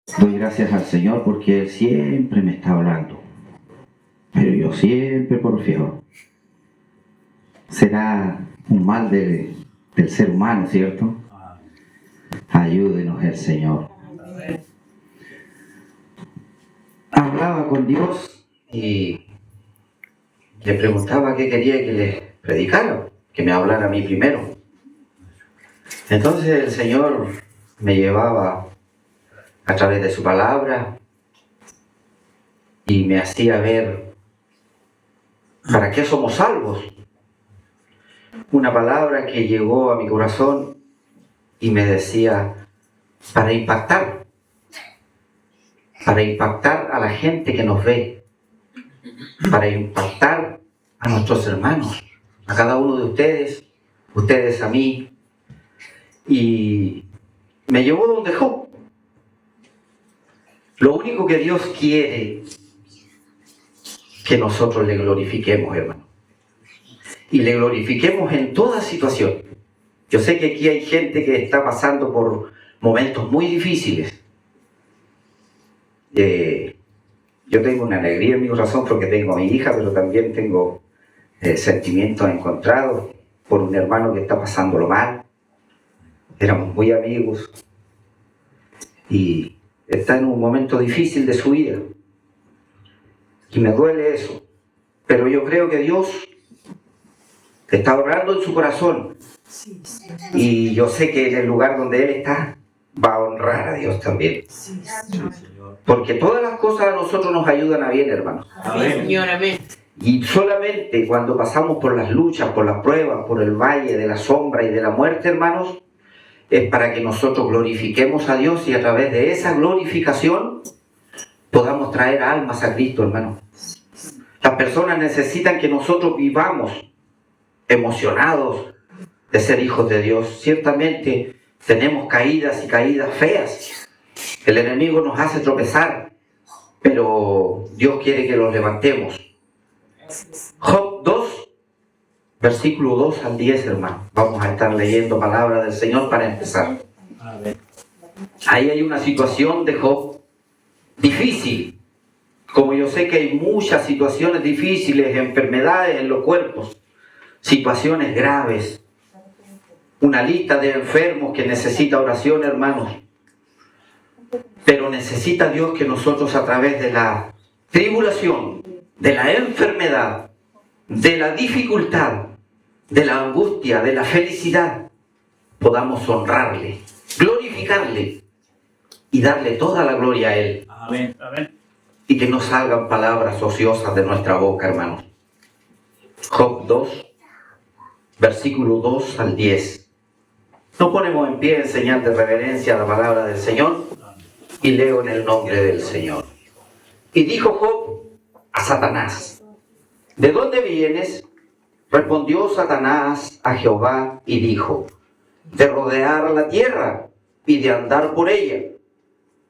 Doy gracias al Señor porque Él siempre me está hablando, pero yo siempre porfiado. Será un mal del ser humano, ¿cierto? Ayúdenos el Señor. Hablaba con Dios y le preguntaba qué quería que le predicara, que me hablara a mí primero. Entonces el Señor me llevaba a través de su palabra y me hacía ver para qué somos salvos. Una palabra que llegó a mi corazón y me decía, para impactar a la gente que nos ve, para impactar a nuestros hermanos, a cada uno de ustedes a mí. Y me llevó donde Job. Lo único que Dios quiere que nosotros le glorifiquemos, hermano. Y le glorifiquemos en toda situación. Yo sé que aquí hay gente que está pasando por momentos muy difíciles. Yo tengo una alegría en mi corazón porque tengo a mi hija, pero también tengo sentimientos encontrados por un hermano que está pasándolo mal. Éramos muy amigos y está en un momento difícil de su vida. Y me duele eso. Pero yo creo que Dios está obrando en su corazón. Y yo sé que en el lugar donde Él está, va a honrar a Dios también. Porque todas las cosas a nosotros nos ayudan a bien, hermanos. Amén, Señor, amén. Y solamente cuando pasamos por las luchas, por las pruebas, por el valle de la sombra y de la muerte, hermanos, es para que nosotros glorifiquemos a Dios y a través de esa glorificación podamos traer almas a Cristo, hermano. Las personas necesitan que nosotros vivamos emocionados de ser hijos de Dios. Ciertamente tenemos caídas y caídas feas. El enemigo nos hace tropezar, pero Dios quiere que los levantemos. Job 2, versículo 2 al 10, hermano. Vamos a estar leyendo palabra del Señor para empezar. Ahí hay una situación de Job difícil. Como yo sé que hay muchas situaciones difíciles, enfermedades en los cuerpos, situaciones graves, una lista de enfermos que necesita oración, hermanos. Pero necesita Dios que nosotros a través de la tribulación, de la enfermedad, de la dificultad, de la angustia, de la felicidad, podamos honrarle, glorificarle y darle toda la gloria a Él. Amén, amén. Y que no salgan palabras ociosas de nuestra boca, hermanos. Job 2, versículo 2 al 10. Nos ponemos en pie en señal de reverencia a la palabra del Señor y leo en el nombre del Señor. Y dijo Job a Satanás, ¿de dónde vienes? Respondió Satanás a Jehová y dijo, de rodear la tierra y de andar por ella.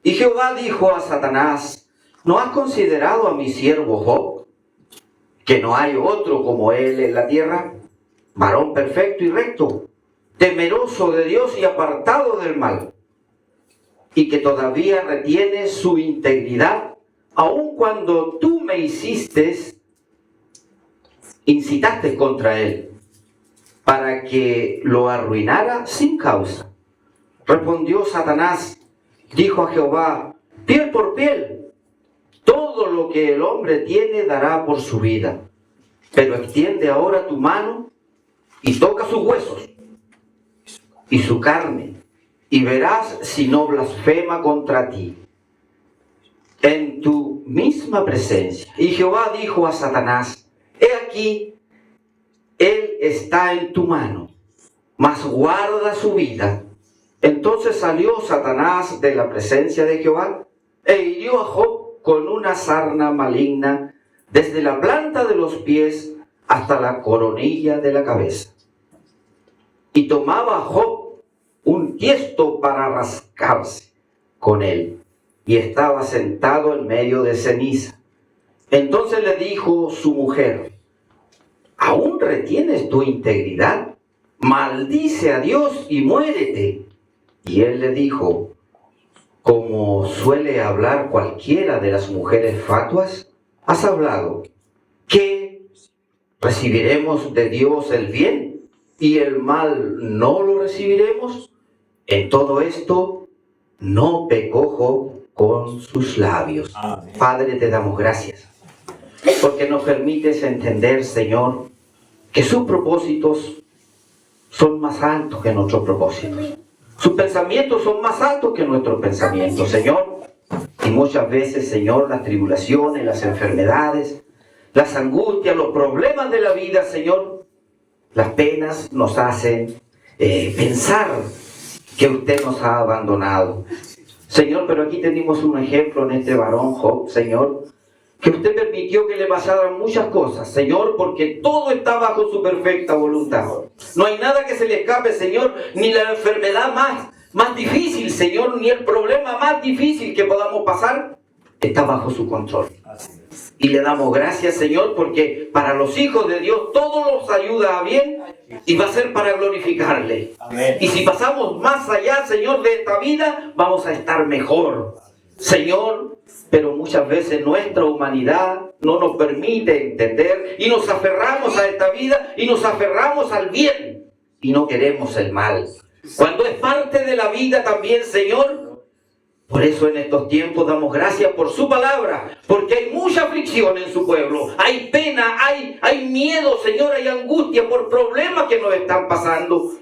Y Jehová dijo a Satanás, ¿no has considerado a mi siervo Job, que no hay otro como él en la tierra, varón perfecto y recto, temeroso de Dios y apartado del mal, y que todavía retiene su integridad, aun cuando tú me incitaste contra él, para que lo arruinara sin causa? Respondió Satanás, dijo a Jehová, piel por piel, todo lo que el hombre tiene dará por su vida, pero extiende ahora tu mano y toca sus huesos y su carne, y verás si no blasfema contra ti en tu misma presencia. Y Jehová dijo a Satanás, he aquí, él está en tu mano, mas guarda su vida. Entonces salió Satanás de la presencia de Jehová e hirió a Job con una sarna maligna desde la planta de los pies hasta la coronilla de la cabeza. Y tomaba Job un tiesto para rascarse con él, y estaba sentado en medio de ceniza. Entonces le dijo su mujer, ¿aún retienes tu integridad? Maldice a Dios y muérete. Y él le dijo, como suele hablar cualquiera de las mujeres fatuas, has hablado que recibiremos de Dios el bien y el mal no lo recibiremos. En todo esto no pecó Job con sus labios. Amén. Padre, te damos gracias porque nos permites entender, Señor, que sus propósitos son más altos que nuestros propósitos. Sus pensamientos son más altos que nuestros pensamientos, Señor. Y muchas veces, Señor, las tribulaciones, las enfermedades, las angustias, los problemas de la vida, Señor, las penas nos hacen pensar que usted nos ha abandonado. Señor, pero aquí tenemos un ejemplo en este varón Job, Señor, que usted permitió que le pasaran muchas cosas, Señor, porque todo está bajo su perfecta voluntad. No hay nada que se le escape, Señor, ni la enfermedad más difícil, Señor, ni el problema más difícil que podamos pasar, está bajo su control. Y le damos gracias, Señor, porque para los hijos de Dios todo nos ayuda a bien y va a ser para glorificarle. Amén. Y si pasamos más allá, Señor, de esta vida, vamos a estar mejor. Señor, pero muchas veces nuestra humanidad no nos permite entender y nos aferramos a esta vida y nos aferramos al bien y no queremos el mal. Cuando es parte de la vida también, Señor, por eso en estos tiempos damos gracias por su palabra, porque hay mucha aflicción en su pueblo, hay pena, hay miedo, Señor, hay angustia por problemas que nos están pasando.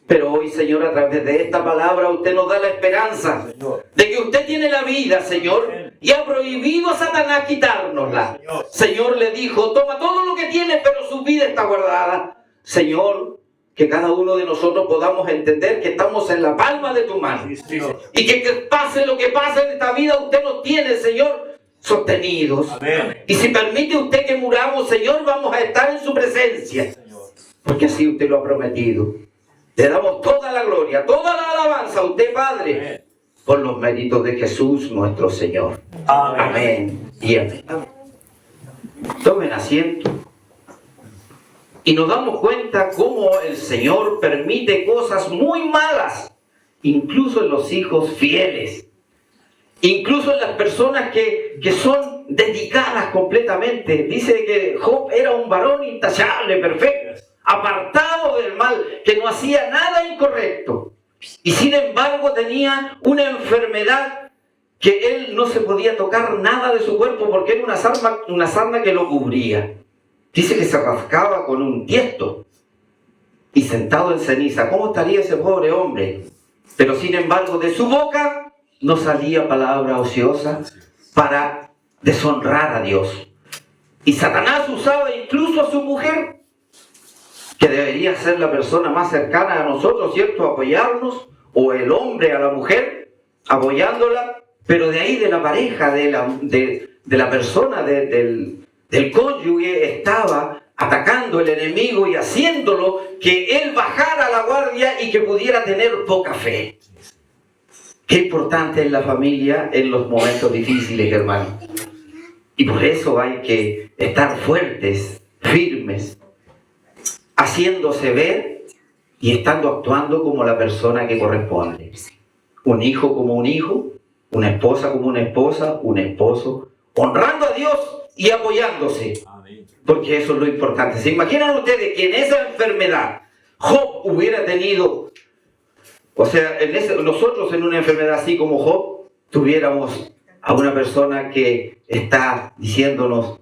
Pero hoy, Señor, a través de esta palabra, usted nos da la esperanza de que usted tiene la vida, Señor, y ha prohibido a Satanás quitárnosla. Señor, le dijo, toma todo lo que tiene, pero su vida está guardada. Señor, que cada uno de nosotros podamos entender que estamos en la palma de tu mano. Y que pase lo que pase en esta vida, usted nos tiene, Señor, sostenidos. Amén. Y si permite usted que muramos, Señor, vamos a estar en su presencia. Porque así usted lo ha prometido. Le damos toda la gloria, toda la alabanza a usted, Padre, por los méritos de Jesús, nuestro Señor. Amén. Amén y amén. Tomen asiento. Y nos damos cuenta cómo el Señor permite cosas muy malas, incluso en los hijos fieles, incluso en las personas que son dedicadas completamente. Dice que Job era un varón intachable, perfecto, apartado del mal, que no hacía nada incorrecto. Y sin embargo tenía una enfermedad que él no se podía tocar nada de su cuerpo porque era una sarna que lo cubría. Dice que se rascaba con un tiesto y sentado en ceniza. ¿Cómo estaría ese pobre hombre? Pero sin embargo de su boca no salía palabra ociosa para deshonrar a Dios. Y Satanás usaba incluso a su mujer, que debería ser la persona más cercana a nosotros, ¿cierto? Apoyarnos, o el hombre a la mujer, apoyándola, pero de ahí de la pareja, de la persona, del cónyuge, estaba atacando el enemigo y haciéndolo que él bajara la guardia y que pudiera tener poca fe. Qué importante es la familia en los momentos difíciles, hermano. Y por eso hay que estar fuertes, firmes, haciéndose ver y actuando como la persona que corresponde. Un hijo como un hijo, una esposa como una esposa, un esposo, honrando a Dios y apoyándose. Amén. Porque eso es lo importante. ¿Se imaginan ustedes que en esa enfermedad Job hubiera tenido, o sea, nosotros en una enfermedad así como Job, tuviéramos a una persona que está diciéndonos,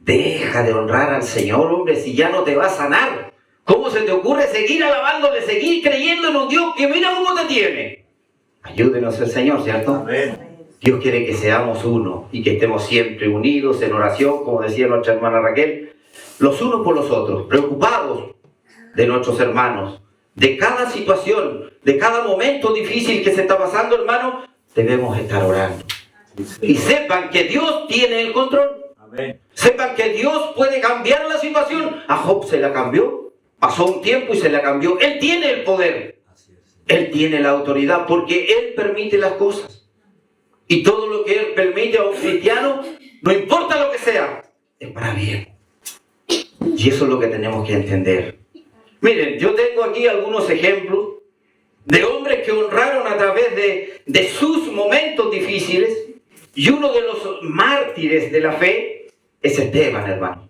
deja de honrar al Señor, hombre, si ya no te va a sanar? ¿Cómo se te ocurre seguir alabándole, seguir creyendo en un Dios que mira cómo te tiene? Ayúdenos el Señor, ¿cierto? Amén. Dios quiere que seamos uno y que estemos siempre unidos en oración, como decía nuestra hermana Raquel, los unos por los otros, preocupados de nuestros hermanos, de cada situación, de cada momento difícil que se está pasando, hermano, debemos estar orando. Y sepan que Dios tiene el control. Amén. Sepan que Dios puede cambiar la situación. A Job se la cambió. Pasó un tiempo y se la cambió. Él tiene el poder. Así es. Él tiene la autoridad porque Él permite las cosas. Y todo lo que Él permite a un cristiano, no importa lo que sea, es para bien. Y eso es lo que tenemos que entender. Miren, yo tengo aquí algunos ejemplos de hombres que honraron a través de sus momentos difíciles, y uno de los mártires de la fe es Esteban, hermano.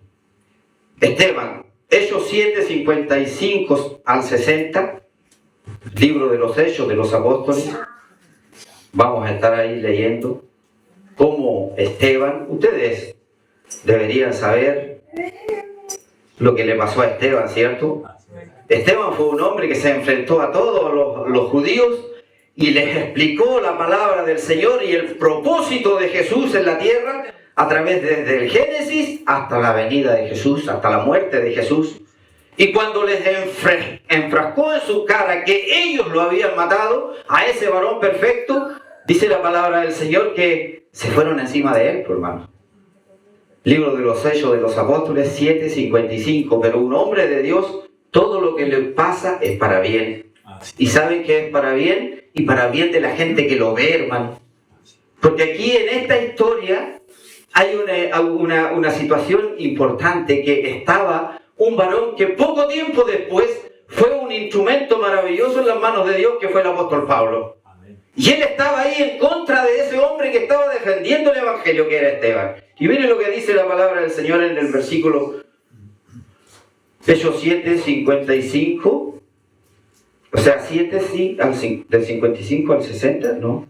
Esteban, Hechos 7, 55 al 60, libro de los Hechos de los Apóstoles. Vamos a estar ahí leyendo cómo Esteban, ustedes deberían saber lo que le pasó a Esteban, ¿cierto? Esteban fue un hombre que se enfrentó a todos los judíos y les explicó la palabra del Señor y el propósito de Jesús en la tierra a través desde el Génesis hasta la venida de Jesús, hasta la muerte de Jesús. Y cuando les enfrascó en su cara que ellos lo habían matado, a ese varón perfecto, dice la palabra del Señor que se fueron encima de él, hermano. Libro de los Hechos de los Apóstoles 7, 55. Pero un hombre de Dios, todo lo que le pasa es para bien. ¿Y saben que es para bien? Y para bien de la gente que lo ve, hermano. Porque aquí en esta historia hay una situación importante, que estaba un varón que poco tiempo después fue un instrumento maravilloso en las manos de Dios, que fue el apóstol Pablo. Y él estaba ahí en contra de ese hombre que estaba defendiendo el evangelio, que era Esteban. Y miren lo que dice la palabra del Señor en el versículo Hechos 7, 55. O sea, 7, sí, del 55 al 60, ¿no?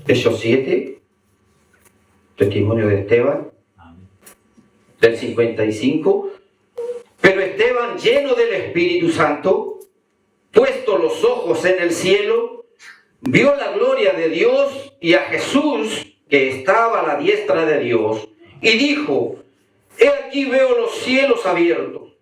Hechos 7, testimonio de Esteban, del 55. Pero Esteban, lleno del Espíritu Santo, puesto los ojos en el cielo, vio la gloria de Dios y a Jesús que estaba a la diestra de Dios, y dijo: he aquí veo los cielos abiertos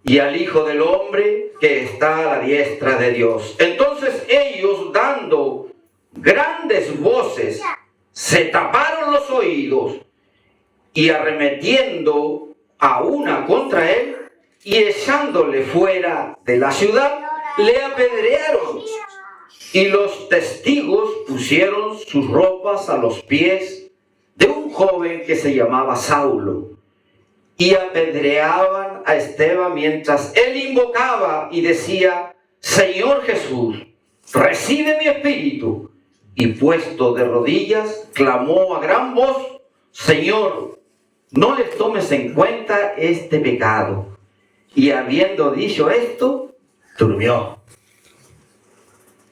y al Hijo del Hombre que está a la diestra de Dios. Entonces ellos, dando grandes voces, se taparon los oídos y arremetiendo a una contra él y echándole fuera de la ciudad, le apedrearon. Y los testigos pusieron sus ropas a los pies de un joven que se llamaba Saulo, y apedreaban a Esteban mientras él invocaba y decía: Señor Jesús, recibe mi espíritu. Y puesto de rodillas, clamó a gran voz: Señor, no les tomes en cuenta este pecado. Y habiendo dicho esto, durmió.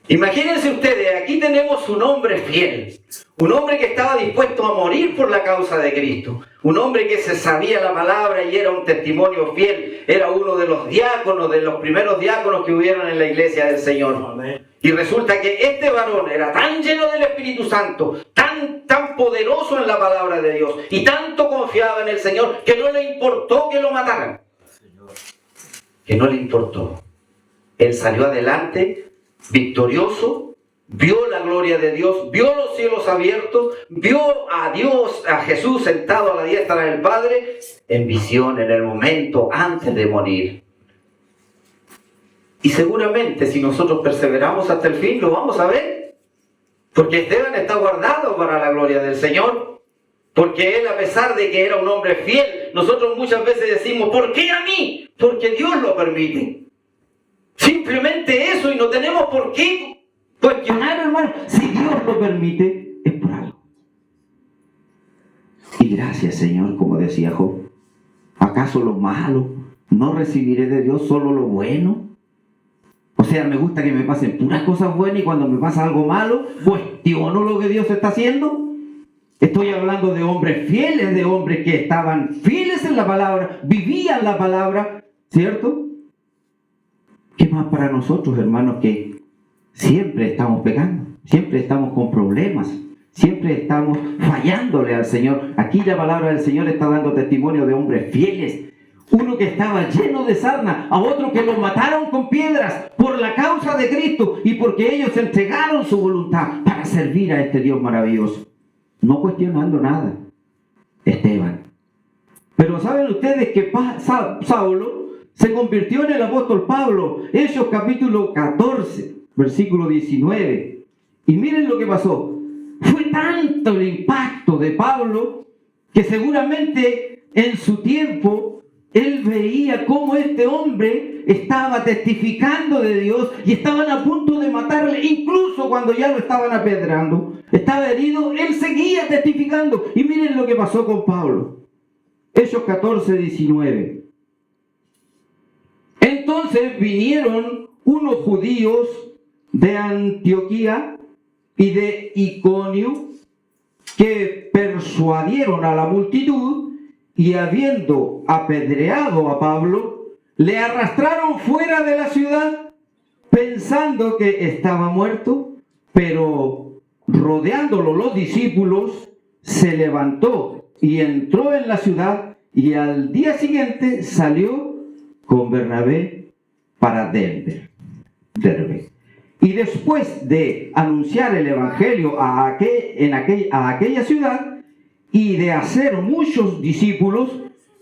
Imagínense ustedes, aquí tenemos un hombre fiel, un hombre que estaba dispuesto a morir por la causa de Cristo, un hombre que se sabía la palabra y era un testimonio fiel, era uno de los diáconos, de los primeros diáconos que hubieron en la iglesia del Señor. Amén. Y resulta que este varón era tan lleno del Espíritu Santo, tan poderoso en la palabra de Dios, y tanto confiaba en el Señor, que no le importó que lo mataran. Que no le importó. Él salió adelante victorioso, vio la gloria de Dios, vio los cielos abiertos, vio a Dios, a Jesús sentado a la diestra del Padre, en visión, en el momento antes de morir. Y seguramente si nosotros perseveramos hasta el fin, lo vamos a ver. Porque Esteban está guardado para la gloria del Señor. Porque él, a pesar de que era un hombre fiel, nosotros muchas veces decimos: ¿por qué a mí? Porque Dios lo permite. Simplemente eso, y no tenemos por qué cuestionar, hermano. Si Dios lo permite, es por algo. Y gracias, Señor, como decía Job. ¿Acaso lo malo no recibiré de Dios solo lo bueno? O sea, me gusta que me pasen puras cosas buenas, y cuando me pasa algo malo, cuestiono lo que Dios está haciendo. Estoy hablando de hombres fieles, de hombres que estaban fieles en la palabra, vivían la palabra, ¿cierto? ¿Qué más para nosotros, hermanos, que siempre estamos pecando, siempre estamos con problemas, siempre estamos fallándole al Señor? Aquí la palabra del Señor está dando testimonio de hombres fieles. Uno que estaba lleno de sarna, a otro que lo mataron con piedras por la causa de Cristo y porque ellos entregaron su voluntad para servir a este Dios maravilloso. No cuestionando nada. Esteban. Pero ¿saben ustedes que Saulo se convirtió en el apóstol Pablo? Hechos capítulo 14, versículo 19. Y miren lo que pasó. Fue tanto el impacto de Pablo que seguramente en su tiempo él veía cómo este hombre estaba testificando de Dios y estaban a punto de matarle, incluso cuando ya lo estaban apedreando. Estaba herido, él seguía testificando. Y miren lo que pasó con Pablo. Hechos 14, 19. Entonces vinieron unos judíos de Antioquía y de Iconio que persuadieron a la multitud y habiendo apedreado a Pablo, le arrastraron fuera de la ciudad pensando que estaba muerto, pero rodeándolo los discípulos, se levantó y entró en la ciudad y al día siguiente salió con Bernabé para Derbe. Y después de anunciar el evangelio a aquella ciudad y de hacer muchos discípulos,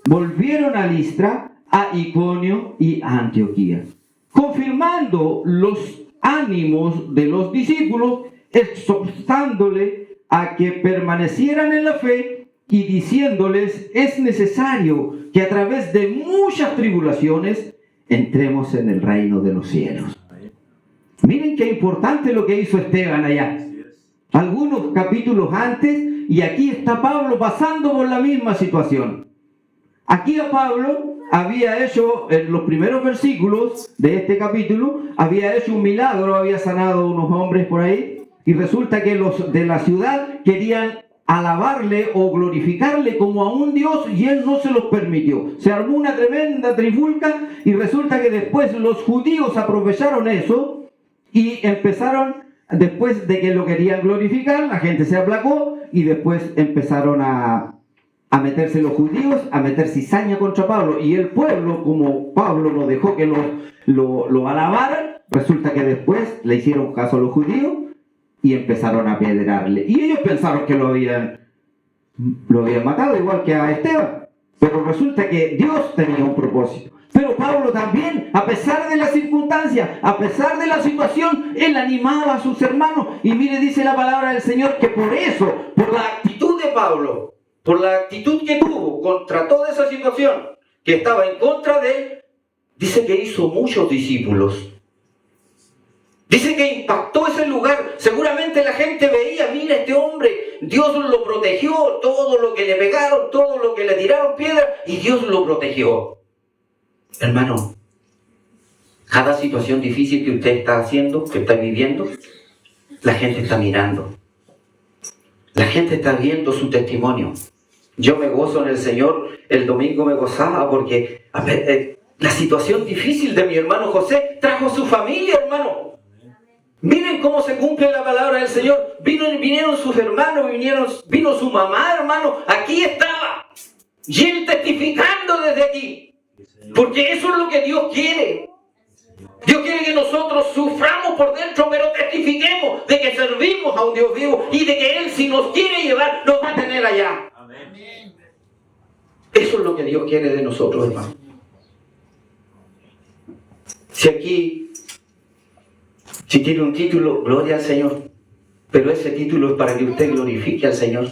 volvieron a Listra, a Iconio y a Antioquía, confirmando los ánimos de los discípulos, exhortándole a que permanecieran en la fe y diciéndoles: es necesario que a través de muchas tribulaciones entremos en el reino de los cielos. Miren qué importante lo que hizo Esteban allá. Algunos capítulos antes, y aquí está Pablo pasando por la misma situación. Aquí a Pablo había hecho, en los primeros versículos de este capítulo, había hecho un milagro, había sanado a unos hombres por ahí, y resulta que los de la ciudad querían alabarle o glorificarle como a un Dios y él no se los permitió. Se armó una tremenda trifulca y resulta que después los judíos aprovecharon eso y empezaron, después de que lo querían glorificar, la gente se aplacó y después empezaron a meterse los judíos, a meter cizaña contra Pablo. Y el pueblo, como Pablo no dejó que lo alabaran, resulta que después le hicieron caso a los judíos y empezaron a apedrearle. Y ellos pensaron que lo habían matado, igual que a Esteban. Pero resulta que Dios tenía un propósito. Pero Pablo también, a pesar de las circunstancias, a pesar de la situación, él animaba a sus hermanos. Y mire, dice la palabra del Señor que por eso, por la actitud de Pablo, por la actitud que tuvo contra toda esa situación que estaba en contra de él, dice que hizo muchos discípulos. Dice que impactó ese lugar. Seguramente la gente veía: mira, este hombre, Dios lo protegió, todo lo que le pegaron, todo lo que le tiraron piedras, y Dios lo protegió. Hermano, cada situación difícil que usted está haciendo, que está viviendo, la gente está mirando. La gente está viendo su testimonio. Yo me gozo en el Señor. El domingo me gozaba porque la situación difícil de mi hermano José trajo su familia, hermano. Miren cómo se cumple la palabra del Señor. Vinieron sus hermanos, vino su mamá, hermano. Aquí estaba. Y él testificando desde aquí. Porque eso es lo que Dios quiere. Dios quiere que nosotros suframos por dentro, pero testifiquemos de que servimos a un Dios vivo y de que Él, si nos quiere llevar, nos va a tener allá. Amén. Eso es lo que Dios quiere de nosotros, hermano. Si tiene un título, gloria al Señor. Pero ese título es para que usted glorifique al Señor.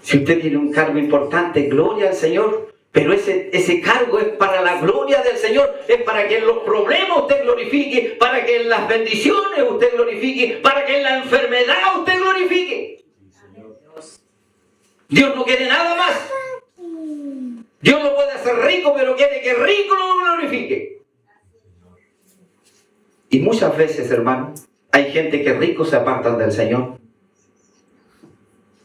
Si usted tiene un cargo importante, gloria al Señor. Pero ese cargo es para la gloria del Señor, es para que en los problemas usted glorifique, para que en las bendiciones usted glorifique, para que en la enfermedad usted glorifique. Dios no quiere nada más. Dios no puede hacer rico, pero quiere que rico lo glorifique. Y muchas veces, hermano, hay gente que ricos se apartan del Señor.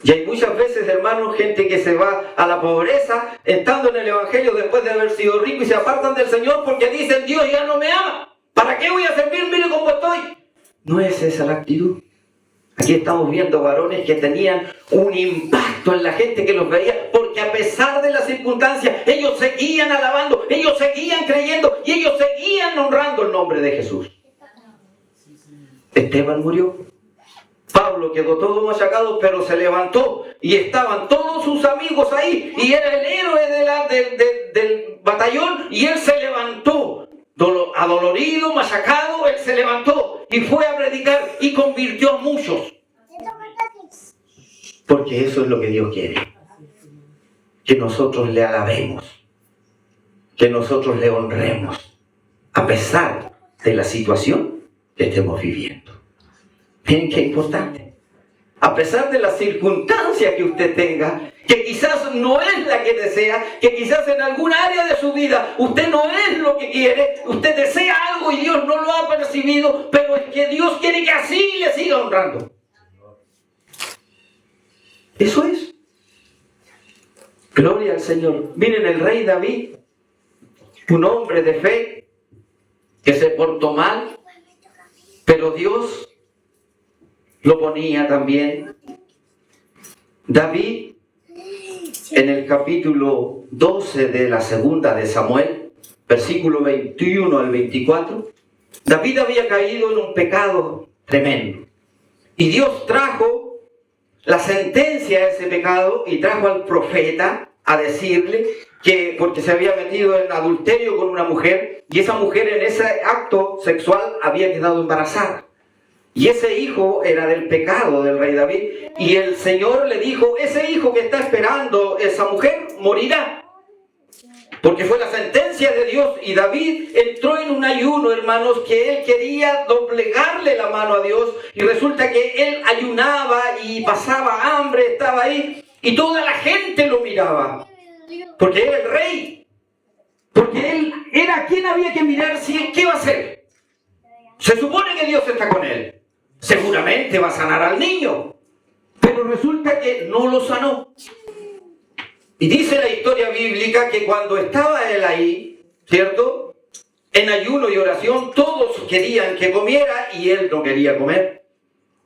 Y hay muchas veces, hermanos, gente que se va a la pobreza estando en el Evangelio después de haber sido rico y se apartan del Señor porque dicen: Dios ya no me ama. ¿Para qué voy a servir? Mire cómo estoy. No es esa la actitud. Aquí estamos viendo varones que tenían un impacto en la gente que los veía, porque a pesar de las circunstancias, ellos seguían alabando, ellos seguían creyendo y ellos seguían honrando el nombre de Jesús. Esteban murió. Pablo quedó todo machacado, pero se levantó y estaban todos sus amigos ahí y era el héroe del batallón y él se levantó, adolorido, machacado, él se levantó y fue a predicar y convirtió a muchos. Porque eso es lo que Dios quiere, que nosotros le alabemos, que nosotros le honremos, a pesar de la situación que estemos viviendo. Miren qué importante. A pesar de las circunstancias que usted tenga, que quizás no es la que desea, que quizás en algún área de su vida usted no es lo que quiere, usted desea algo y Dios no lo ha percibido, pero es que Dios quiere que así le siga honrando. Eso es. Gloria al Señor. Miren, el rey David, un hombre de fe, que se portó mal, pero Dios lo ponía también. David, en el capítulo 12 de la segunda de Samuel, versículo 21 al 24, David había caído en un pecado tremendo. Y Dios trajo la sentencia a ese pecado y trajo al profeta a decirle que, porque se había metido en adulterio con una mujer, y esa mujer en ese acto sexual había quedado embarazada. Y ese hijo era del pecado del rey David. Y el Señor le dijo, ese hijo que está esperando esa mujer morirá. Porque fue la sentencia de Dios. Y David entró en un ayuno, hermanos, que él quería doblegarle la mano a Dios. Y resulta que él ayunaba y pasaba hambre, estaba ahí. Y toda la gente lo miraba. Porque era el rey. Porque él era quien había que mirar, si ¿qué va a hacer? Se supone que Dios está con él. Seguramente va a sanar al niño. Pero resulta que no lo sanó. Y dice la historia bíblica que cuando estaba él ahí, ¿cierto? En ayuno y oración, todos querían que comiera y él no quería comer.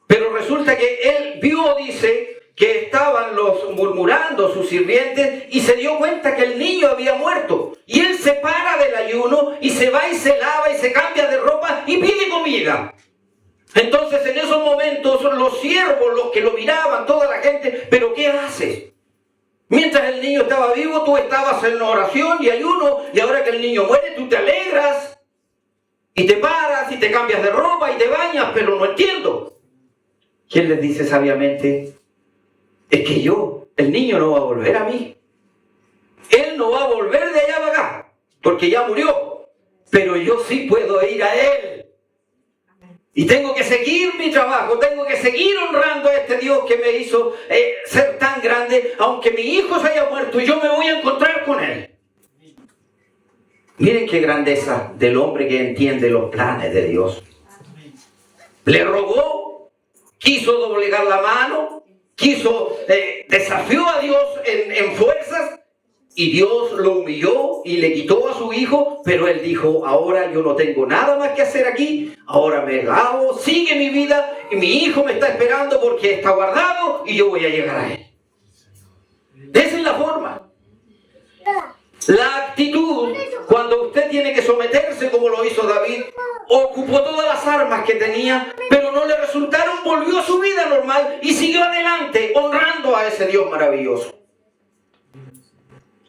Pero resulta que él vio, dice, que estaban los murmurando sus sirvientes y se dio cuenta que el niño había muerto. Y él se para del ayuno y se va y se lava y se cambia de ropa y pide comida. Entonces en esos momentos los siervos, los que lo miraban, toda la gente, ¿pero qué haces? Mientras el niño estaba vivo, tú estabas en oración y ayuno, y ahora que el niño muere, tú te alegras y te paras y te cambias de ropa y te bañas, pero no entiendo. ¿Quién les dice sabiamente? Es que el niño no va a volver a mí. Él no va a volver de allá para acá, porque ya murió, pero yo sí puedo ir a él. Y tengo que seguir mi trabajo, tengo que seguir honrando a este Dios que me hizo ser tan grande, aunque mi hijo se haya muerto, y yo me voy a encontrar con él. Miren qué grandeza del hombre que entiende los planes de Dios. Le rogó, quiso doblegar la mano, desafió a Dios en fuerzas, y Dios lo humilló y le quitó a su hijo, pero él dijo, ahora yo no tengo nada más que hacer aquí, ahora me lavo, sigue mi vida, y mi hijo me está esperando porque está guardado y yo voy a llegar a él. Esa es la forma. La actitud, cuando usted tiene que someterse como lo hizo David, ocupó todas las armas que tenía, pero no le resultaron, volvió a su vida normal y siguió adelante, honrando a ese Dios maravilloso.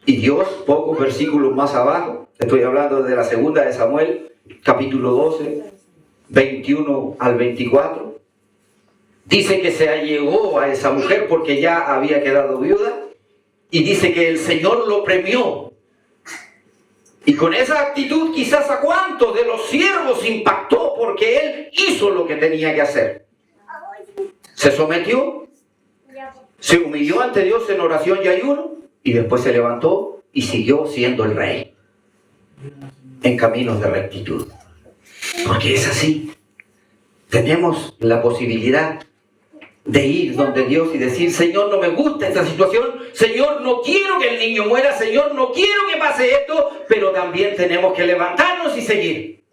Y Dios, pocos versículos más abajo, estoy hablando de la segunda de Samuel, capítulo 12, 21 al 24, dice que se allegó a esa mujer porque ya había quedado viuda, y dice que el Señor lo premió. Y con esa actitud quizás a cuántos de los siervos impactó, porque él hizo lo que tenía que hacer. Se sometió, se humilló ante Dios en oración y ayuno, y después se levantó y siguió siendo el rey en caminos de rectitud. Porque es así. Tenemos la posibilidad de ir donde Dios y decir, Señor, no me gusta esta situación, Señor, no quiero que el niño muera, Señor, no quiero que pase esto, pero también tenemos que levantarnos y seguir,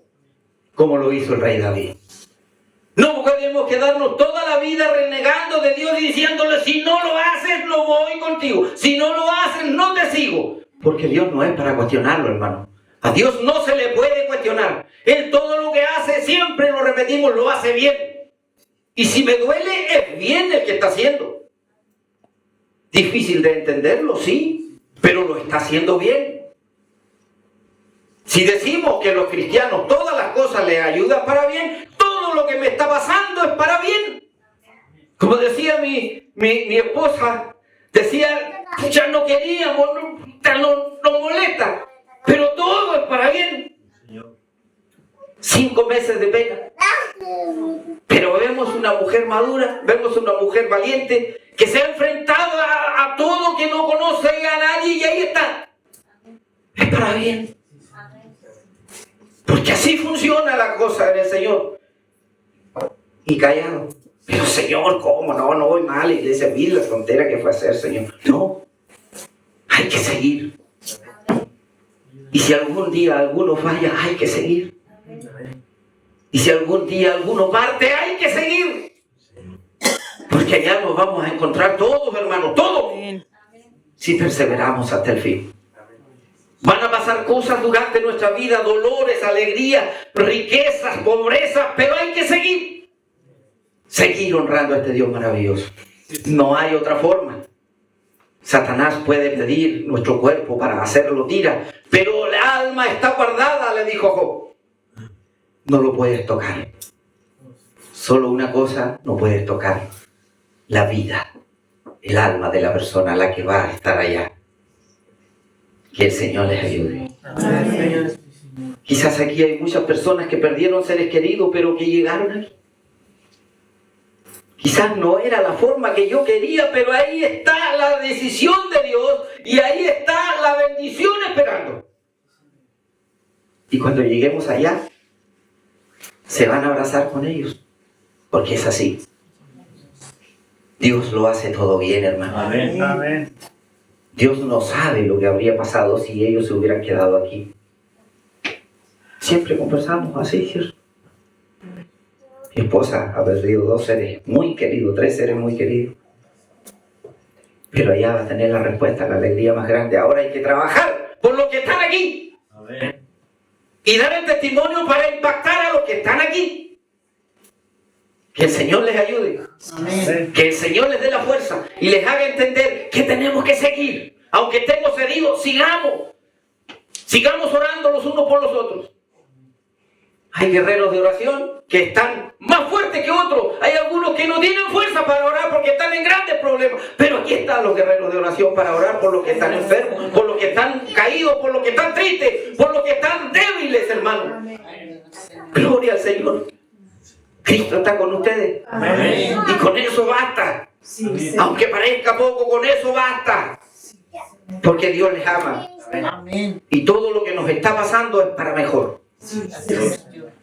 como lo hizo el rey David. No podemos quedarnos toda la vida renegando de Dios y diciéndole, si no lo haces, no voy contigo. Si no lo haces, no te sigo. Porque Dios no es para cuestionarlo, hermano. A Dios no se le puede cuestionar. Él todo lo que hace, siempre lo repetimos, lo hace bien. Y si me duele, es bien el que está haciendo. Difícil de entenderlo, sí, pero lo está haciendo bien. Si decimos que los cristianos todas las cosas les ayudan para bien, todo lo que me está pasando es para bien. Como decía mi esposa, decía, ya no queríamos, nos molesta. pero todo es para bien. 5 meses de pena. Pero vemos una mujer madura, vemos una mujer valiente, que se ha enfrentado a todo, que no conoce a nadie, y ahí está. Es para bien. Porque así funciona la cosa en el Señor. Y callado. Pero Señor, ¿cómo? No voy mal a la iglesia. Mira la frontera que fue a hacer, Señor. No. Hay que seguir. Y si algún día alguno falla, hay que seguir. Y si algún día alguno parte, hay que seguir. Porque allá nos vamos a encontrar todos, hermanos, todos. Si perseveramos hasta el fin. Van a pasar cosas durante nuestra vida, dolores, alegrías, riquezas, pobrezas, pero hay que seguir. Seguir honrando a este Dios maravilloso. No hay otra forma. Satanás puede pedir nuestro cuerpo para hacerlo tira, pero el alma está guardada, le dijo Job. No lo puedes tocar. Solo una cosa no puedes tocar: la vida, el alma de la persona, la que va a estar allá. Que el Señor les ayude. Amén. Quizás aquí hay muchas personas que perdieron seres queridos, pero que llegaron aquí. Quizás no era la forma que yo quería, pero ahí está la decisión de Dios y ahí está la bendición esperando. Y cuando lleguemos allá, se van a abrazar con ellos, porque es así. Dios lo hace todo bien, hermano. Amén. Amén. Dios no sabe lo que habría pasado si ellos se hubieran quedado aquí. Siempre conversamos así, ¿cierto? Mi esposa ha perdido 2 seres muy queridos, 3 seres muy queridos. Pero allá va a tener la respuesta, la alegría más grande. Ahora hay que trabajar por los que están aquí. Amén. Y dar el testimonio para impactar a los que están aquí. Que el Señor les ayude. Amén. Que el Señor les dé la fuerza y les haga entender que tenemos que seguir. Aunque estemos heridos, sigamos. Sigamos orando los unos por los otros. Hay guerreros de oración que están más fuertes que otros. Hay algunos que no tienen fuerza para orar porque están en grandes problemas. Pero aquí están los guerreros de oración para orar por los que están enfermos, por los que están caídos, por los que están tristes, por los que están débiles, hermano. Gloria al Señor. Cristo está con ustedes. Amén. Y con eso basta. Aunque parezca poco, con eso basta. Porque Dios les ama. Amén. Y todo lo que nos está pasando es para mejor.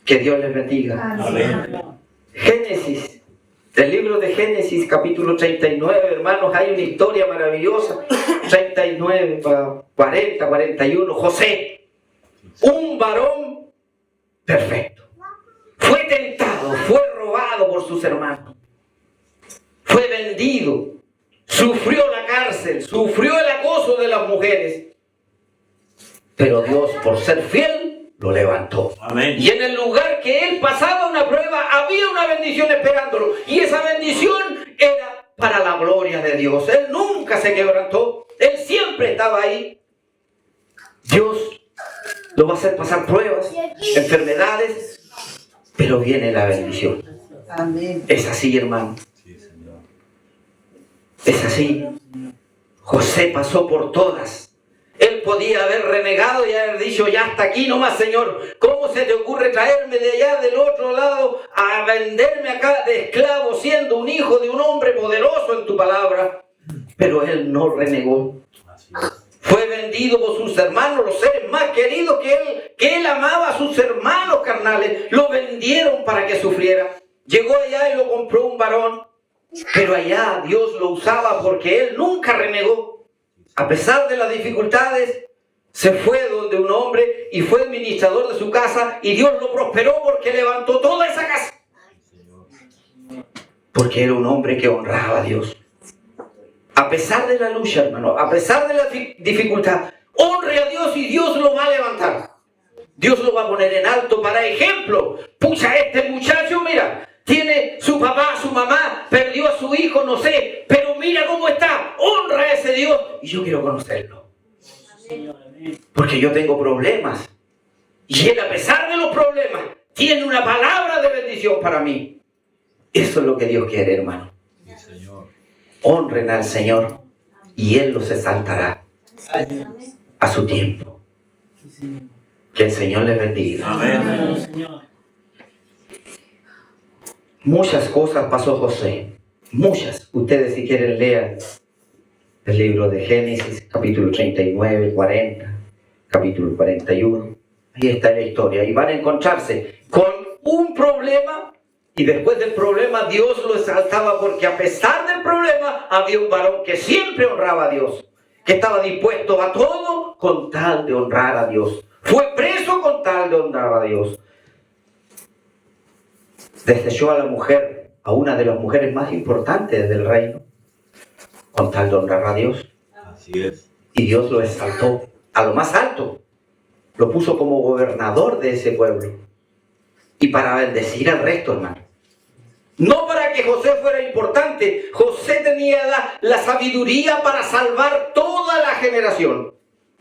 Que Dios les bendiga. Amén. Génesis, el libro de Génesis, capítulo 39, hermanos, hay una historia maravillosa. 39, 40, 41. José, un varón perfecto. Fue tentado, fue robado por sus hermanos. Fue vendido. Sufrió la cárcel, sufrió el acoso de las mujeres. Pero Dios, por ser fiel, lo levantó. Amén. Y en el lugar que él pasaba una prueba, había una bendición esperándolo. Y esa bendición era para la gloria de Dios. Él nunca se quebrantó. Él siempre estaba ahí. Dios lo va a hacer pasar pruebas, enfermedades, pero viene la bendición. Amén. Es así, hermano. Es así. José pasó por todas. Él podía haber renegado y haber dicho: ya hasta aquí nomás, Señor. ¿Cómo se te ocurre traerme de allá del otro lado a venderme acá de esclavo siendo un hijo de un hombre poderoso en tu palabra? Pero él no renegó. Fue vendido por sus hermanos, los seres más queridos que él amaba a sus hermanos carnales. Lo vendieron para que sufriera. Llegó allá y lo compró un varón. Pero allá Dios lo usaba porque él nunca renegó. A pesar de las dificultades, se fue donde un hombre y fue administrador de su casa, y Dios lo prosperó porque levantó toda esa casa. Porque era un hombre que honraba a Dios. A pesar de la lucha, hermano, a pesar de la dificultad, honre a Dios y Dios lo va a levantar. Dios lo va a poner en alto para ejemplo. Pucha, este muchacho, mira, tiene su papá, su mamá, perdió a su hijo, no sé, pero mira cómo está, honra a ese Dios. Y yo quiero conocerlo. Porque yo tengo problemas. Y él, a pesar de los problemas, tiene una palabra de bendición para mí. Eso es lo que Dios quiere, hermano. Honren al Señor y Él los exaltará a su tiempo. Que el Señor les bendiga. Amén. Señor. Muchas cosas pasó José. Muchas. Ustedes si quieren leer el libro de Génesis, capítulo 39, 40, capítulo 41. Ahí está la historia. Y van a encontrarse con un problema. Y después del problema Dios lo exaltaba, porque a pesar del problema había un varón que siempre honraba a Dios, que estaba dispuesto a todo con tal de honrar a Dios. Fue preso con tal de honrar a Dios. Desechó a la mujer, a una de las mujeres más importantes del reino, con tal de honrar a Dios. Así es. Y Dios lo exaltó a lo más alto. Lo puso como gobernador de ese pueblo. Y para bendecir al resto, hermano. No para que José fuera importante. José tenía la sabiduría para salvar toda la generación.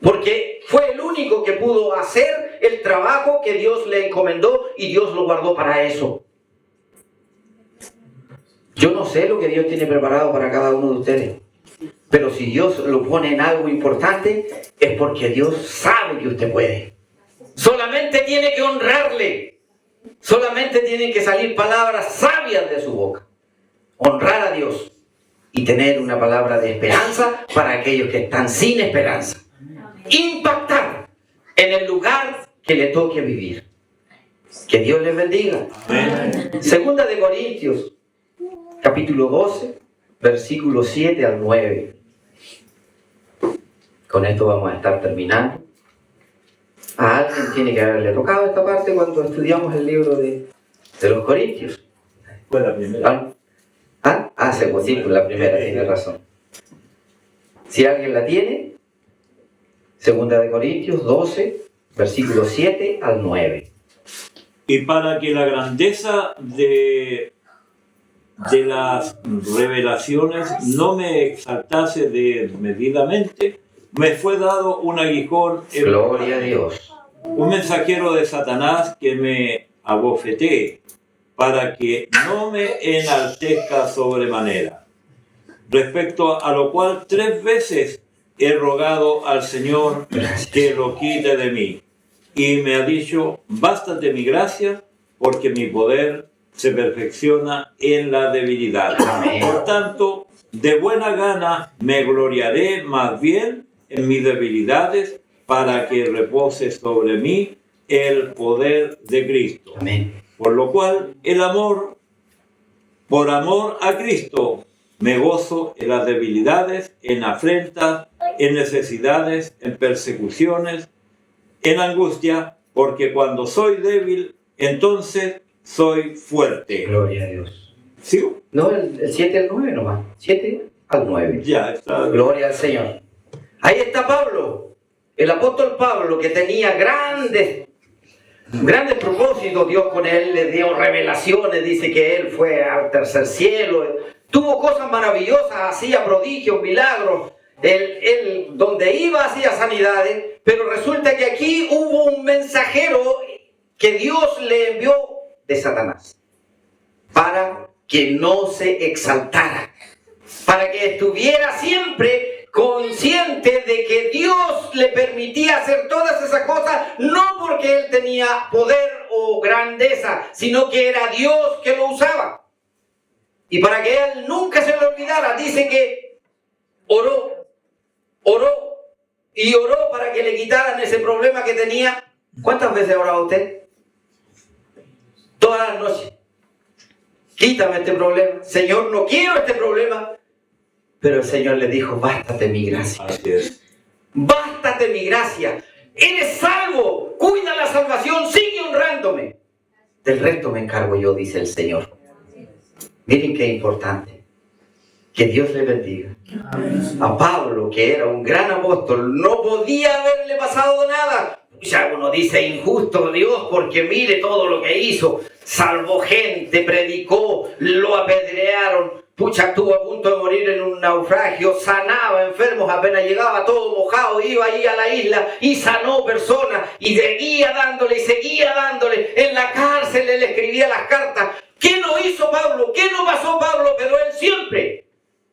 Porque fue el único que pudo hacer el trabajo que Dios le encomendó y Dios lo guardó para eso. Yo no sé lo que Dios tiene preparado para cada uno de ustedes. Pero si Dios lo pone en algo importante, es porque Dios sabe que usted puede. Solamente tiene que honrarle. Solamente tienen que salir palabras sabias de su boca. Honrar a Dios y tener una palabra de esperanza para aquellos que están sin esperanza. Impactar en el lugar que le toque vivir. Que Dios les bendiga. Amén. Segunda de Corintios, capítulo 12, versículos 7 al 9. Con esto vamos a estar terminando. A alguien tiene que haberle tocado esta parte cuando estudiamos el libro de los Corintios. Fue la primera. Sí, pues la primera, tiene razón. Si alguien la tiene, Segunda de Corintios 12, versículos 7 al 9. Y para que la grandeza de las revelaciones no me exaltase desmedidamente, me fue dado un aguijón, Gloria a Dios. un mensajero de Satanás que me abofetee, para que no me enaltezca sobremanera. Respecto a lo cual 3 veces he rogado al Señor que lo quite de mí. Y me ha dicho, bástate mi gracia, porque mi poder se perfecciona en la debilidad. Amén. Por tanto, de buena gana me gloriaré más bien en mis debilidades, para que repose sobre mí el poder de Cristo. Amén. Por lo cual, por amor a Cristo, me gozo en las debilidades, en afrentas, en necesidades, en persecuciones, en angustia, porque cuando soy débil, entonces soy fuerte. Gloria a Dios. ¿Sigo? No, el 7 al 9 nomás. 7 al 9. Ya está. Gloria al Señor. Ahí está Pablo, el apóstol Pablo, que tenía grandes propósitos. Dios con él le dio revelaciones, dice que él fue al tercer cielo, tuvo cosas maravillosas, hacía prodigios, milagros, él donde iba hacía sanidades, pero resulta que aquí hubo un mensajero que Dios le envió de Satanás, para que no se exaltara, para que estuviera siempre consciente de que Dios le permitía hacer todas esas cosas, no porque él tenía poder o grandeza, sino que era Dios que lo usaba. Y para que él nunca se le olvidara, dice que oró para que le quitaran ese problema que tenía. ¿Cuántas veces oraba usted? Todas las noches. Quítame este problema. Señor, no quiero este problema. Pero el Señor le dijo, bástate mi gracia. Así es. Bástate mi gracia. Eres salvo. Cuida la salvación. Sigue honrándome. Del resto me encargo yo, dice el Señor. Miren qué importante. Que Dios le bendiga. A Pablo, que era un gran apóstol, no podía haberle pasado nada. Ya uno dice, injusto Dios, porque mire todo lo que hizo. Salvó gente, predicó, lo apedrearon. Pucha, estuvo a punto de morir en un naufragio, sanaba enfermos, apenas llegaba todo mojado, iba ahí a la isla y sanó personas y seguía dándole, en la cárcel él escribía las cartas. ¿Qué no hizo Pablo? ¿Qué no pasó Pablo? Pero él siempre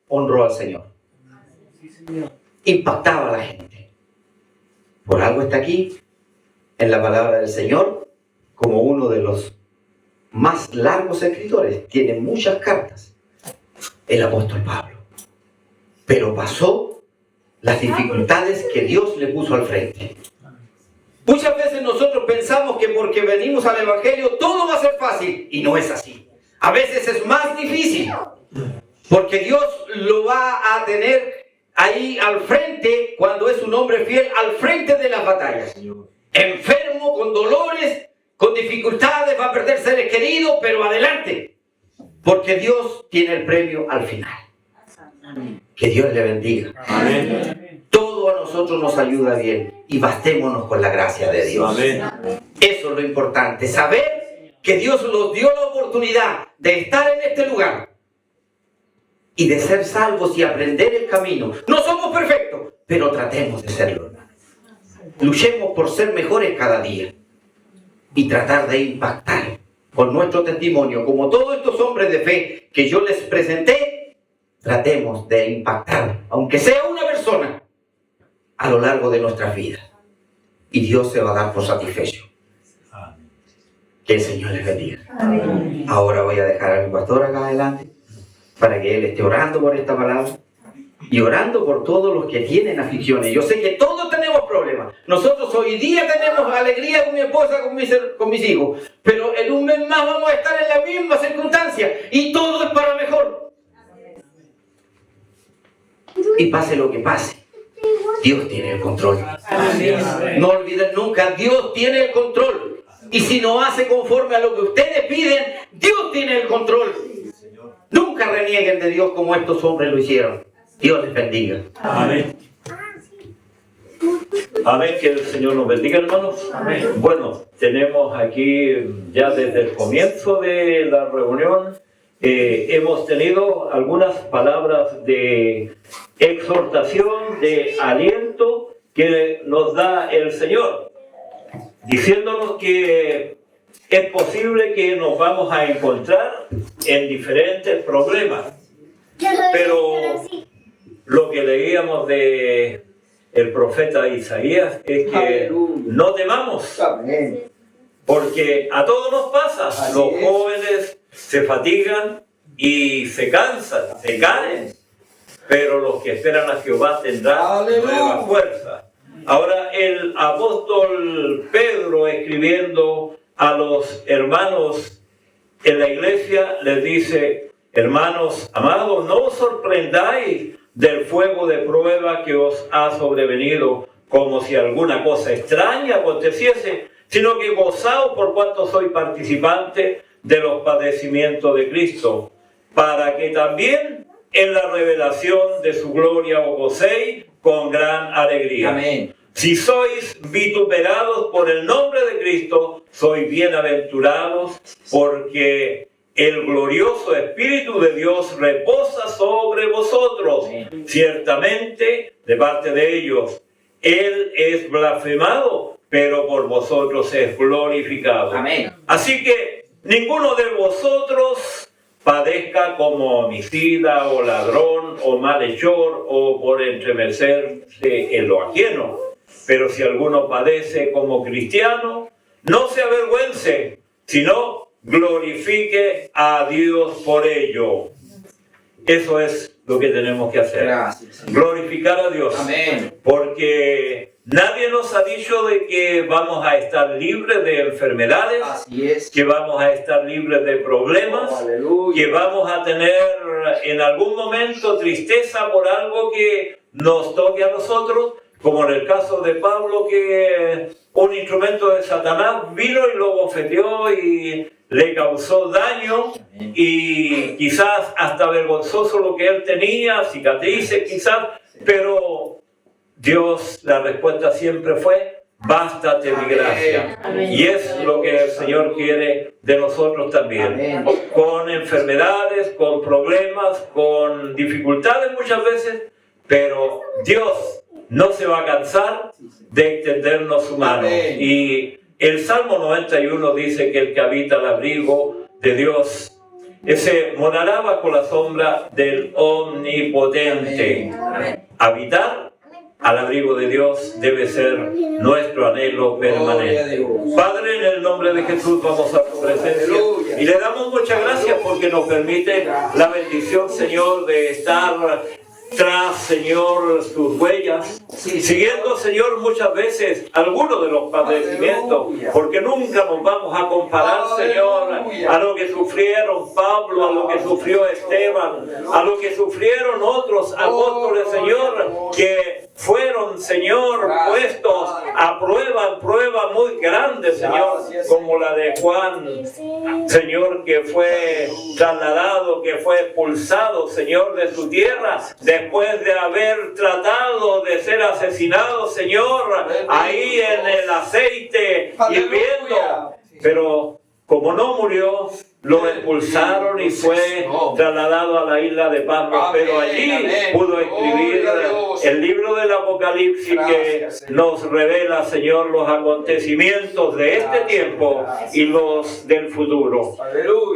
honró al Señor. Impactaba a la gente. Por algo está aquí, en la palabra del Señor como uno de los más largos escritores. Tiene muchas cartas, el apóstol Pablo. Pero pasó las dificultades que Dios le puso al frente. Muchas veces nosotros pensamos que porque venimos al Evangelio todo va a ser fácil, y no es así. A veces es más difícil, porque Dios lo va a tener ahí al frente, cuando es un hombre fiel, al frente de las batallas. Enfermo, con dolores, con dificultades, va a perder seres queridos, pero adelante, porque Dios tiene el premio al final. Que Dios le bendiga. Amén. Todo a nosotros nos ayuda bien, y bastémonos con la gracia de Dios. Amén. Eso es lo importante, saber que Dios nos dio la oportunidad de estar en este lugar y de ser salvos y aprender el camino. No somos perfectos, pero tratemos de serlo, hermano. Luchemos por ser mejores cada día y tratar de impactar con nuestro testimonio, como todos estos hombres de fe que yo les presenté. Tratemos de impactar, aunque sea una persona, a lo largo de nuestras vidas, y Dios se va a dar por satisfecho. Que el Señor les bendiga. Amén. Ahora voy a dejar a mi pastor acá adelante para que él esté orando por esta palabra y orando por todos los que tienen aflicciones. Yo sé que todos tenemos problemas. Nosotros hoy día tenemos alegría con mi esposa, con mis hijos, pero en un mes más vamos a estar en la misma circunstancia, y todo es para mejor. Y pase lo que pase, Dios tiene el control. No olviden nunca, Dios tiene el control. Y si no hace conforme a lo que ustedes piden, Dios tiene el control. Nunca renieguen de Dios como estos hombres lo hicieron. Dios les bendiga. Amén. Amén, que el Señor nos bendiga, hermanos. Amén. Bueno, tenemos aquí ya desde el comienzo de la reunión, hemos tenido algunas palabras de exhortación, de aliento que nos da el Señor, diciéndonos que es posible que nos vamos a encontrar en diferentes problemas, pero lo que leíamos de el profeta Isaías es que no temamos, porque a todos nos pasa. Los jóvenes se fatigan y se cansan, se caen, pero los que esperan a Jehová tendrán nueva fuerza. Ahora el apóstol Pedro, escribiendo a los hermanos en la iglesia, les dice: hermanos amados, no os sorprendáis del fuego de prueba que os ha sobrevenido, como si alguna cosa extraña aconteciese, sino que gozaos por cuanto sois participantes de los padecimientos de Cristo, para que también en la revelación de su gloria os gocéis con gran alegría. Amén. Si sois vituperados por el nombre de Cristo, sois bienaventurados, porque el glorioso Espíritu de Dios reposa sobre vosotros. Amén. Ciertamente, de parte de ellos, Él es blasfemado, pero por vosotros es glorificado. Amén. Así que ninguno de vosotros padezca como homicida o ladrón o malhechor o por entremeterse en lo ajeno. Pero si alguno padece como cristiano, no se avergüence, sino glorifique a Dios por ello. Eso es lo que tenemos que hacer. Gracias, Señor. Glorificar a Dios. Amén. Porque nadie nos ha dicho de que vamos a estar libres de enfermedades, Así es. que vamos a estar libres de problemas, Aleluya. que vamos a tener en algún momento tristeza por algo que nos toque a nosotros, como en el caso de Pablo, que un instrumento de Satanás vino y lo bofeteó y le causó daño, y quizás hasta vergonzoso lo que él tenía, cicatrices quizás, pero Dios, la respuesta siempre fue: bástate mi gracia. Amén. Y es lo que el Señor quiere de nosotros también. Amén. Con enfermedades, con problemas, con dificultades muchas veces, pero Dios no se va a cansar de extendernos su mano. Amén. Y el Salmo 91 dice que el que habita al abrigo de Dios, ese morará bajo la sombra del Omnipotente. Amén. Habitar al abrigo de Dios debe ser nuestro anhelo permanente. Padre, en el nombre de Jesús vamos a tu presencia y le damos muchas gracias porque nos permite la bendición, Señor, de estar tras, Señor, sus huellas, siguiendo, Señor, muchas veces algunos de los padecimientos, porque nunca nos vamos a comparar, Señor, a lo que sufrieron Pablo, a lo que sufrió Esteban, a lo que sufrieron otros apóstoles, Señor, que fueron, Señor, puestos a prueba muy grande, Señor, como la de Juan, Señor, que fue trasladado, que fue expulsado, Señor, de su tierra, después de haber tratado de ser asesinado, Señor, ahí en el aceite hirviendo, pero como no murió, lo expulsaron y fue trasladado a la isla de Patmos, pero allí pudo escribir el libro del Apocalipsis que nos revela, Señor, los acontecimientos de este tiempo y los del futuro.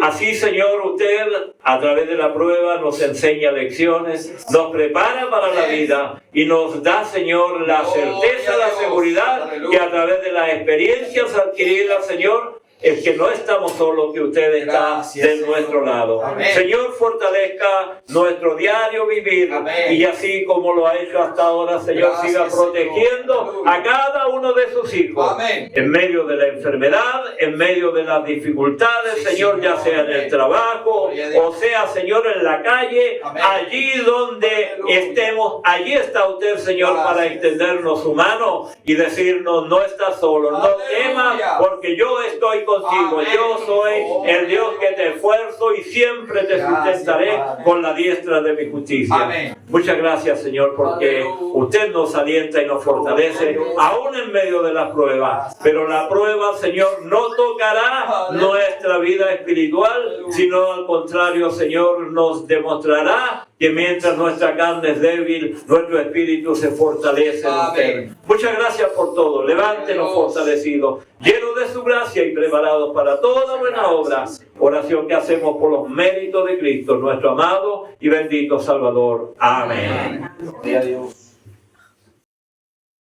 Así, Señor, usted a través de la prueba nos enseña lecciones, nos prepara para la vida y nos da, Señor, la certeza, la seguridad que a través de las experiencias adquiridas, Señor, es que no estamos solos, que usted está de nuestro lado. Amén. Señor, fortalezca nuestro diario vivir. Amén. Y así como lo ha hecho hasta ahora, Señor, siga protegiendo a cada uno de sus hijos. Amén. En medio de la enfermedad, en medio de las dificultades, Señor, ya sea en el trabajo, o sea, Señor, en la calle, allí donde estemos, allí está usted, Señor, para extendernos su mano y decirnos, no estás solo, no temas, porque yo estoy contigo. Yo soy el Dios que te esfuerzo y siempre te sustentaré con la diestra de mi justicia. Amén. Muchas gracias, Señor, porque usted nos alienta y nos fortalece aún en medio de la prueba. Pero la prueba, Señor, no tocará nuestra vida espiritual, sino al contrario, Señor, nos demostrará que mientras nuestra carne es débil, nuestro espíritu se fortalece en usted. Muchas gracias por todo. Levántenos fortalecidos, llenos de su gracia y preparados para toda buena obra. Oración que hacemos por los méritos de Cristo, nuestro amado y bendito Salvador. Amén. Gloria a Dios.